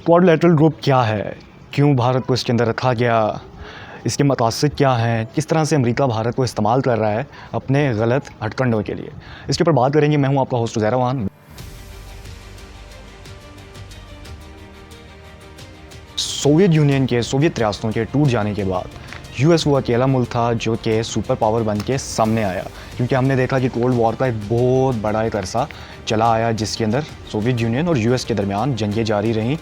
Quadrilateral group क्या है, क्यों भारत को इसके अंदर रखा गया, इसके मकासद क्या हैं, किस तरह से अमेरिका भारत को इस्तेमाल कर रहा है अपने गलत हथकंडों के लिए, इसके ऊपर बात करेंगे। मैं हूं आपका host Uzair Awan. Soviet Union के सोवियत रियासतों के टूट जाने के बाद यूएस वो अकेला मुल्क था जो कि सुपर पावर बन के सामने आया, क्योंकि हमने देखा कि कोल्ड वॉर का एक बहुत बड़ा एक अरसा चला आया जिसके अंदर सोवियत यूनियन और यूएस के दरमियान जंगें जारी रहीं,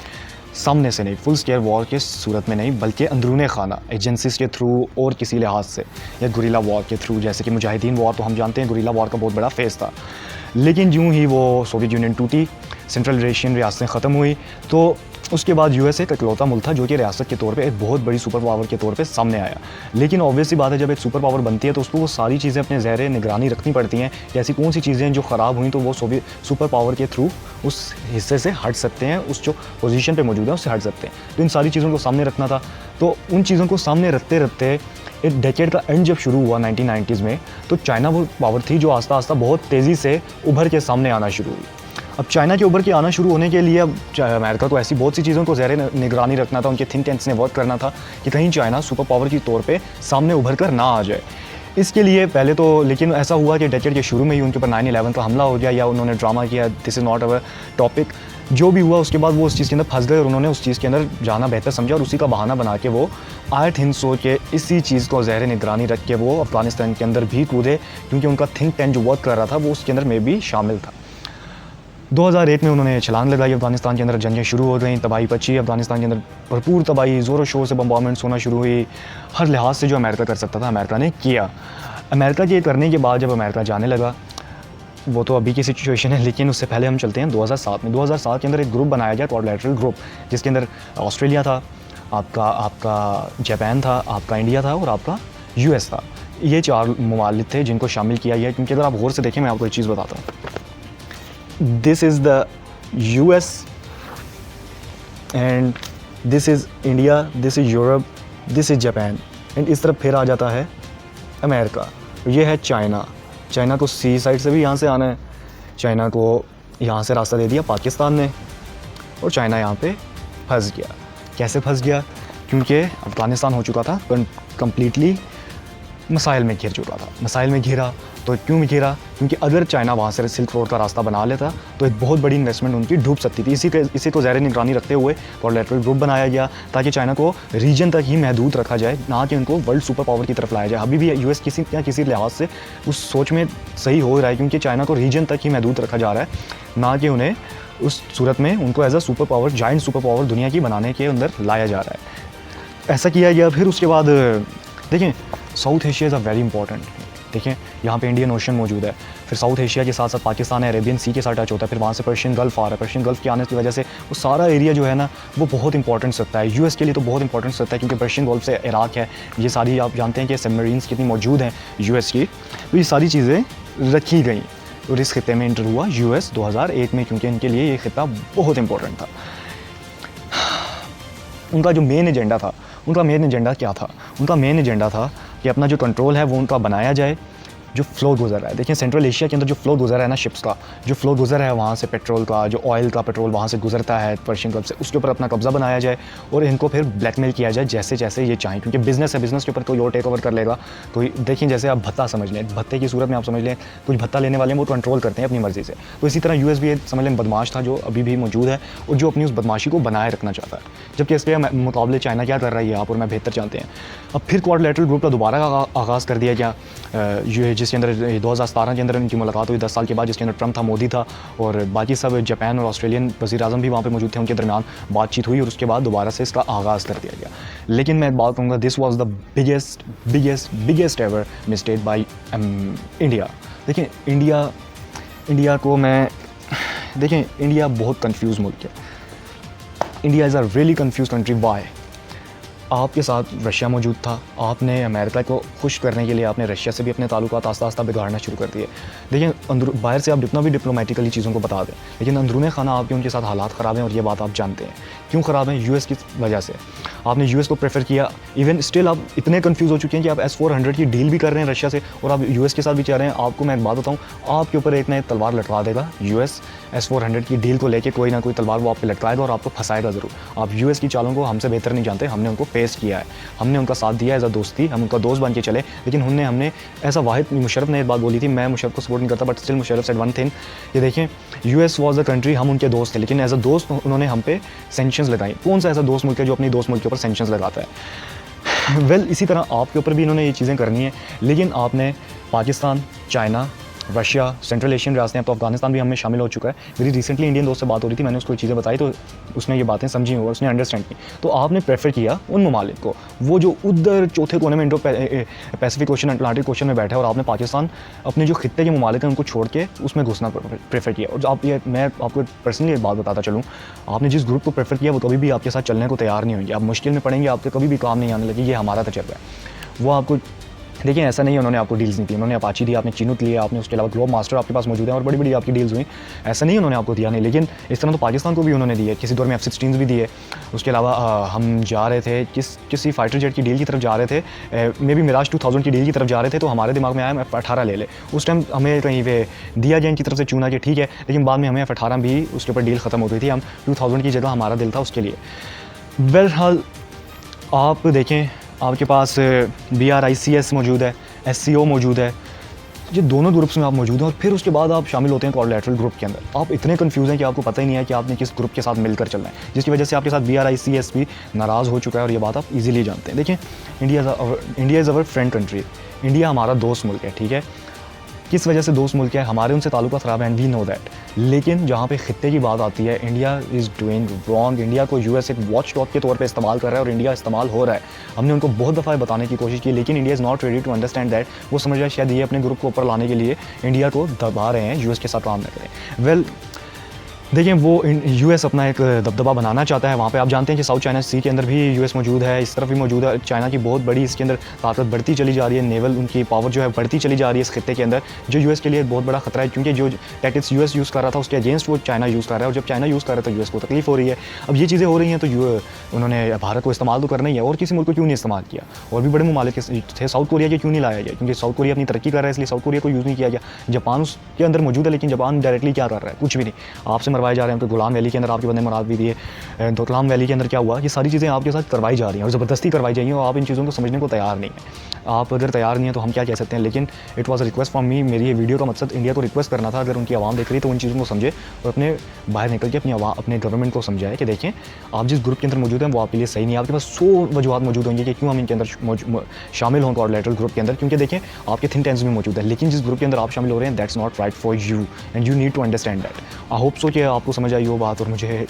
सामने से नहीं, फुल स्केयर वॉर के सूरत में नहीं, बल्कि अंदरूने खाना एजेंसीज़ के थ्रू और किसी लिहाज से, या गुरिल्ला वॉर के थ्रू। जैसे कि मुजाहिदीन वॉर तो हम जानते हैं गुरिल्ला वॉर का बहुत बड़ा फेस था, लेकिन यूँ ही वो सोवियत यूनियन टूटी, सेंट्रल एशियन रियासतें ख़त्म हुई, तो उसके बाद यूएस एक इकलौता मुल्क था जो कि रियासत के तौर पे एक बहुत बड़ी सुपर पावर के तौर पे सामने आया। लेकिन ऑब्वियस सी बात है, जब एक सुपर पावर बनती है तो उसको वो सारी चीज़ें अपने ज़ेरे निगरानी रखनी पड़ती हैं कि ऐसी कौन सी चीज़ें जो ख़राब हुई तो वो सुपर पावर के थ्रू उस हिस्से से हट सकते हैं, उस जो पोजीशन पे मौजूद है उससे हट सकते हैं। तो इन सारी चीज़ों को सामने रखना था। तो उन चीज़ों को सामने रखते रखते एक डेकेड का एंड जब शुरू हुआ 1990s में, तो चाइना वो पावर थी जो आस्ता आस्ता बहुत तेज़ी से उभर के सामने आना शुरू हुई। अब चाइना के उभर के आना शुरू होने के लिए अब अमेरिका को ऐसी बहुत सी चीज़ों को ज़ेरे निगरानी रखना था, उनके थिंक टैंक्स ने वर्क करना था कि कहीं चाइना सुपर पावर के तौर पे सामने उभर कर ना आ जाए। इसके लिए पहले तो लेकिन ऐसा हुआ कि डेकेड के शुरू में ही उनके ऊपर 9/11 का हमला हो गया, या उन्होंने ड्रामा किया this is not our topic, जो भी हुआ उसके बाद वो उस चीज़ के अंदर फंस गए और उन्होंने उस चीज़ के अंदर जाना बेहतर समझा और उसी का बहाना बना के वो आए थिंक सो के इसी चीज़ को ज़ेरे निगरानी रख के वो अफगानिस्तान के अंदर भी कूदे, क्योंकि उनका थिंक टैंक जो वर्क कर रहा था वो उसके अंदर में भी शामिल था। 2001 में उन्होंने छलांग लगाई, अफगानिस्तान के अंदर जंगें शुरू हो गई, तबाही पची, अफगानिस्तान के अंदर भरपूर तबाही, ज़ोर शोर से बम्बारमेंट्स होना शुरू हुई। हर लिहाज से जो अमेरिका कर सकता था अमेरिका ने किया। अमेरिका के करने के बाद जब अमेरिका जाने लगा, वो तो अभी की सिचुएशन है, लेकिन उससे पहले हम चलते हैं 2007 में। 2007 के अंदर एक ग्रुप बनाया गया, क्वाड्रिलेटरल ग्रुप, जिसके अंदर ऑस्ट्रेलिया था, आपका जापान था, आपका इंडिया था और आपका यूएस था। ये 4 ममालिक थे जिनको शामिल किया गया, क्योंकि अगर आप गौर से देखें, मैं आपको एक चीज़ बताता हूँ। This is the US and this is India, this is Europe, this is Japan and इस तरफ फिर आ जाता है अमेरिका। ये है चाइना। चाइना को सी साइड से भी यहाँ से आना है, चाइना को यहाँ से रास्ता दे दिया पाकिस्तान ने, और चाइना यहाँ पे फंस गया। कैसे फंस गया? क्योंकि अफगानिस्तान हो चुका था कम्प्लीटली मसाइल में घिर चुका था। मसाइल में घिरा तो क्यों घिरा? क्योंकि अगर चाइना वहाँ से सिल्क रोड का रास्ता बना लेता तो एक बहुत बड़ी इन्वेस्टमेंट उनकी डूब सकती थी। इसी को ज़ेरे निगरानी रखते हुए क्वाड्रिलेटरल ग्रुप बनाया गया, ताकि चाइना को रीजन तक ही महदूद रखा जाए, ना कि उनको वर्ल्ड सुपर पावर की तरफ लाया जाए। अभी भी यूएस किसी लिहाज से उस सोच में सही हो रहा है, क्योंकि चाइना को रीजन तक ही महदूद रखा जा रहा है, ना कि उन्हें उस सूरत में उनको as a super power, giant super power दुनिया की बनाने के अंदर लाया जा रहा है। ऐसा किया गया। फिर उसके बाद देखें, south Asia is a very important. देखें, यहाँ पे इंडियन ओशन मौजूद है, फिर साउथ एशिया के साथ साथ पाकिस्तान है, अरेबियन सी के साथ टच होता है, फिर वहाँ से पर्शियन गल्फ आ रहा है। पर्शियन गल्फ के आने की वजह से वो सारा एरिया जो है ना, वो बहुत इंपॉर्टेंट सकता है यूएस के लिए, तो बहुत इंपॉर्टेंट सकता है, क्योंकि पर्शियन गल्फ से इराक है, ये सारी आप जानते हैं कि सबमरीन्स कितनी मौजूद हैं यूएस की। तो ये सारी चीज़ें रखी गई और इस खिते में इंटर हुआ यूएस 2001 में, क्योंकि इनके लिए ये खिता बहुत इंपॉर्टेंट था। उनका जो मेन एजेंडा था, उनका मेन एजेंडा क्या था? उनका मेन एजेंडा था कि अपना जो कंट्रोल है वो उनका बनाया जाए, जो फ्लो गुजर रहा है। देखिए, सेंट्रल एशिया के अंदर जो फ्लो गुजर रहा है ना, शिप्स का जो फ्लो गुजर रहा है वहाँ से, पेट्रोल का, जो ऑयल का पेट्रोल वहाँ से गुजरता है पर्शियन गल्फ से, उसके ऊपर अपना कब्जा बनाया जाए और इनको फिर ब्लैकमेल किया जाए जैसे जैसे ये चाहें, क्योंकि बिज़नेस है, बिज़नेस के ऊपर कोई और टेक ओवर कर लेगा। तो देखिए, जैसे आप भत्ता समझ लें, भत्ते की सूरत में आप समझ लें, कुछ भत्ता लेने वाले हैं वो कंट्रोल करते हैं अपनी मर्ज़ी से। तो इसी तरह यूएस भी समझ लें बदमाश था, जो अभी भी मौजूद है और जो अपनी उस बदमाशी को बनाए रखना चाहता है, जबकि इसके मुकाबले चाइना क्या कर रहा है ये आप और मैं बेहतर जानते हैं। अब फिर क्वाड्रिलेटरल ग्रुप का दोबारा आगाज़ कर दिया गया, जिसके अंदर 2017 के अंदर इनकी मुलाकात हुई 10 साल के बाद, जिसके अंदर ट्रंप था, मोदी था और बाकी सब जापान और ऑस्ट्रेलियन वज़ीर आज़म भी वहाँ पे मौजूद थे, उनके दरमियान बातचीत हुई और उसके बाद दोबारा से इसका आगाज़ कर दिया गया। लेकिन मैं एक बात कहूँगा, this was the biggest ever mistake by India. देखिए, इंडिया को मैं देखें, इंडिया बहुत कंफ्यूज मुल्क है। India is a really confuse country. Why? आपके साथ रशिया मौजूद था, आपने अमेरिका को खुश करने के लिए आपने रशिया से भी अपने ताल्लुकात आस्ता आस्ता बिगाड़ना शुरू कर दिए। देखिए, बाहर से आप जितना भी डिप्लोमेटिकली चीज़ों को बता दें, लेकिन अंदरूने खाना आपके उनके साथ हालात ख़राब हैं और ये बात आप जानते हैं। क्यों ख़राब हैं? यूएस की वजह से। आपने यूएस को प्रेफर किया, इवन स्टिल आप इतने कंफ्यूज हो चुके हैं कि आप S-400 की डील भी कर रहे हैं रशिया से और आप यूएस के साथ भी चाह रहे हैं। आपको मैं एक बात बताऊँ, आपके ऊपर एक नए तलवार लटका देगा यूएस। S-400 की डील को लेके कोई ना कोई तलवार वो आप पे लटकाएगा और आपको फंसाएगा ज़रूर। आप यूएस की चालों को हमसे बेहतर नहीं जानते, हमने उनको फेस किया है, हमने उनका साथ दिया एज अ दोस्ती, हम उनका दोस्त बन के चले। लेकिन हमने ऐसा वाहिद मुशर्रफ ने एक बात बोली थी, मैं मुशर्रफ को सपोर्ट नहीं करता but still Musharraf said one thing, ये देखें यूएस वाज द कंट्री, हम उनके दोस्त थे लेकिन एज अ दोस्त उन्होंने हम पे सैंक्शंस लगाई। कौन सा ऐसा दोस्त मुल्क है जो अपनी दोस्त मुल्क के ऊपर सैंक्शंस लगाता है? वेल इसी तरह आपके ऊपर भी इन्होंने ये चीज़ें करनी है, लेकिन आपने Pakistan, China, Russia, central Asian रियासतें, अब तो अफगानिस्तान भी हमें शामिल हो चुका है। मेरी रिसेंटली इंडियन दोस्त से बात हो रही थी, मैंने उसको ये चीज़ें बताई तो उसने ये बातें समझी और उसने अंडरस्टैंड की। तो आपने प्रेफर किया उन ममालिक को, वो जो उधर चौथे कोने में Indo Pacific ocean, Atlantic ocean में बैठे, और आपने पाकिस्तान अपने जो खित्ते के ममालिक हैं उनको छोड़ के उसमें घुसना प्रेफर किया। और आप ये मैं आपको पर्सनली एक बात बताता चलूँ, आपने जिस ग्रुप को प्रेफर किया वो कभी भी आपके साथ चलने को तैयार नहीं होंगे, आप मुश्किल में पड़ेंगे, आपके कभी भी काम नहीं आने लगे। ये हमारा तजर्बा है। वो आपको देखिए ऐसा नहीं है उन्होंने आपको डील्स नहीं दी, उन्होंने अपाची दी, आपने चिनूक लिया, आपने उसके अलावा ग्लोब मास्टर आपके पास मौजूद है और बड़ी बड़ी आपकी डील्स हुई, ऐसा नहीं उन्होंने आपको दिया नहीं। लेकिन इस तरह तो पाकिस्तान को भी उन्होंने दी है, किसी दौर में F-16 भी दिए। उसके अलावा हम जा रहे थे किसी फाइटर जेट की डील की तरफ जा रहे थे, मे बी मिराज 2000 की डील की तरफ जा रहे थे, तो हमारे दिमाग में आया F-18 ले ले। उस टाइम हमें कहीं पे दिया गया इनकी तरफ से चुना कि ठीक है, लेकिन बाद में हमें F-18 भी उसके ऊपर डील ख़त्म हो गई थी, हम 2000 की जगह हमारा दिल था उसके लिए। बहरहाल आप देखें, आपके पास BRICS मौजूद है, SCO मौजूद है, ये दोनों ग्रुप्स में आप मौजूद हैं और फिर उसके बाद आप शामिल होते हैं क्वाड्रिलेटरल ग्रुप के अंदर। आप इतने कंफ्यूज हैं कि आपको पता ही नहीं है कि आपने किस ग्रुप के साथ मिलकर चलना है, जिसकी वजह से आपके साथ BRICS भी नाराज़ हो चुका है और ये बात आप इजीली जानते हैं। देखिए India is our friend country, India हमारा दोस्त मुल्क है, ठीक है। किस वजह से दोस्त मुल्क है, हमारे उनसे ताल्लुक़ ख़राब है एंड वी नो दैट। लेकिन जहाँ पे खित्ते की बात आती है, India is doing wrong. India को यूएस एक वॉच डॉग के तौर पे इस्तेमाल कर रहा है और इंडिया इस्तेमाल हो रहा है। हमने उनको बहुत दफ़ा बताने की कोशिश की, लेकिन India is not ready to understand that. वो समझ रहा है शायद ये अपने ग्रुप को ऊपर लाने के लिए इंडिया को दबा रहे हैं, यूएस के साथ काम न करें। वेल देखिए वो यूएस अपना एक दबदबा बनाना चाहता है वहाँ पे। आप जानते हैं कि साउथ चाइना सी के अंदर भी यूएस मौजूद है, इस तरफ भी मौजूद है। चाइना की बहुत बड़ी इसके अंदर ताकत बढ़ती चली जा रही है, नेवल उनकी पावर जो है बढ़ती चली जा रही है इस खित्ते के अंदर, जो यूएस के लिए बहुत बड़ा खतरा है, क्योंकि जो टैक्टिक्स यूएस यूज़ कर रहा था उसके अगेंस्ट वो चाइना यूज़ कर रहा है, और जब चाइना यूज़ कर रहा है तो यूएस को तकलीफ हो रही है। अब ये चीज़ें हो रही हैं तो उन्होंने भारत को इस्तेमाल तो करना ही है, और किसी मुल्क को क्यों नहीं इस्तेमाल किया, और भी बड़े ममालिक थे, साउथ कोरिया के क्यों नहीं लाया गया, क्योंकि साउथ कोरिया अपनी तरक्की कर रहा है इसलिए साउथ कोरिया को यूज़ नहीं किया गया। जापान उसके अंदर मौजूद है, लेकिन जापान डायरेक्टली क्या कर रहा है, कुछ भी नहीं, आपसे मरवाए जा रहे हैं। उनके गुलाम वैली के अंदर आपके बंदे मराद भी दिए, डोकलाम वैली के अंदर क्या हुआ, ये सारी चीज़ें आपके साथ करवाई जा रही हैं और ज़बरदस्ती करवाई जाएंगी, और आप इन चीज़ों को समझने को तैयार नहीं है। आप अगर तैयार नहीं है तो हम क्या कह सकते हैं, लेकिन it was a request from me. मेरी ये वीडियो का मकसद इंडिया को रिक्वेस्ट करना था, अगर उनकी आवाम देख रही तो उन चीज़ों को समझे और अपने बाहर निकल के अपने गवर्नमेंट को समझाए कि देखें आप जिस ग्रुप के अंदर मौजूद हैं वो आपके लिए सही नहीं है। आपके पास 100 वजूहत मौजूद होंगे कि क्यों हम इनके अंदर शामिल हों क्वाड्रिलेटरल ग्रुप के अंदर, क्योंकि देखें आपके थिंक टैंक्स भी मौजूद है, लेकिन जिस ग्रुप के अंदर आप शामिल हो रहे हैं that's not right for you and you need to understand that. I hope so कि आपको समझ आई वो बात और मुझे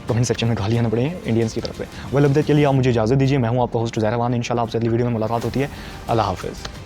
कमेंट सेक्शन में गालियाँ ना पड़े इंडियंस की तरफ से। वेल अब तक के लिए आप मुझे इजाज़त दीजिए, मैं हूँ आपका होस्ट ज़हरा खान। इंशाल्लाह आपसे अगली वीडियो में मुलाकात होती है। अल्लाह हाफ़िज़।